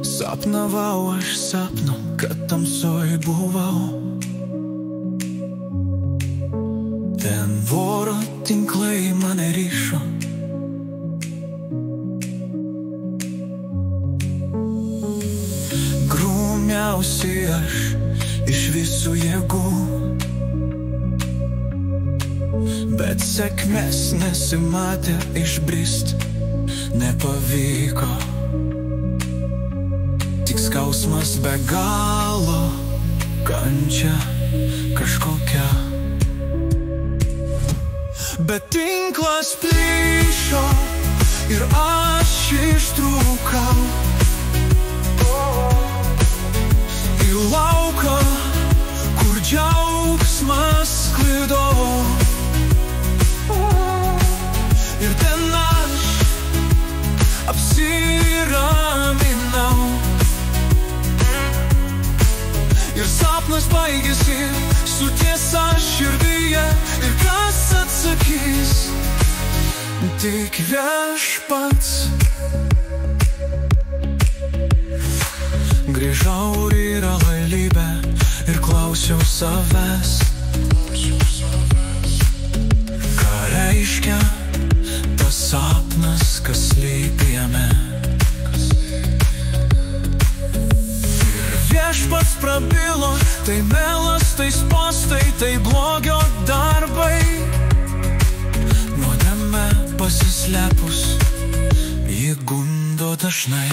Sapnavau aš sapnu, kad tamsoj buvau. Ten voro tinklai mane ryšo. Grūmiausi aš iš visų jėgų, bet sėkmės nesimatė, išbrist nepavyko. Tik skausmas be galo, kančia kažkokia. Bet tinklas plyšo ir aš ištrūkau į lauką, kur džiaugsmas sklido. Ir ten aš apsiraminau. Ir sapnas baigėsi su tiesa širdyje. Ir kas atsakys? Tik viešpats. Grįžau į realybę ir klausiau savęs, ką reiškia tas sapnas, kas slypi jame. Viešpats prabilo, tai melas, tai spąstai, tai blogio darbai. Nuodėme pasislepus, jį gundo dažnai.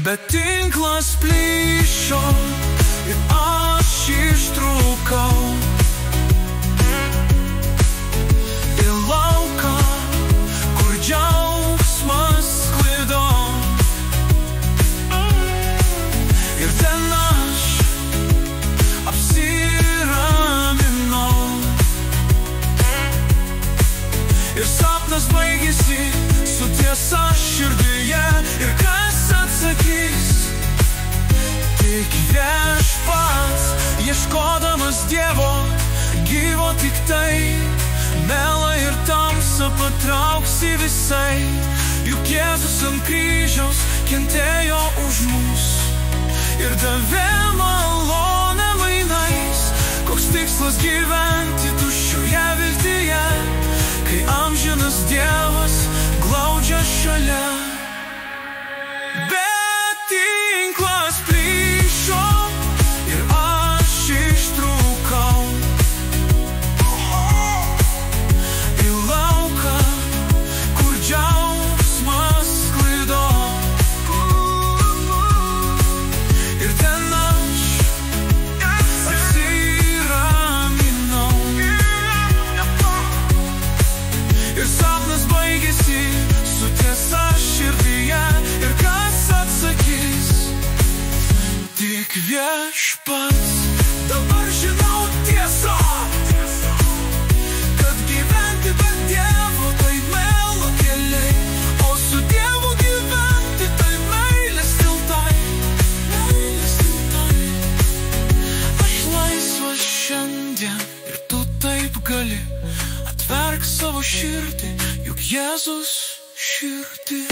Bet tinklas plyšo ir aš ištrūkau į lauką, kur džiaugsmas sklido. Ir ten aš apsiraminau. Ir sapnas baigėsi su tiesa širdyje. Ir kas atsakys? Tik viešpats, ieškodamas Dievo gyvo tik tai. Melą ir tamsą patrauksi visai. Juk Jėzus ant kryžiaus kentėjo už mus ir davė malonę mainais. Koks tikslas gyventi tuščioje viltyje, kai amžinas Dievas glaudžia šalia. Bet tinklas plyšo ir aš ištrūkau į lauką, kur džiaugsmas sklido. Ir ten aš apsiraminau. Ir sapnas baigėsi su tiesa širdyje. Ir kas atsakys? Tik viešpats. Dabar žinau tiesą, kad gyventi be Dievo tai melo keliai, o su Dievu gyventi tai meilės tiltai. Aš laisvas šiandien ir tu taip gali. Atverk savo širdį, juk Jėzus širdį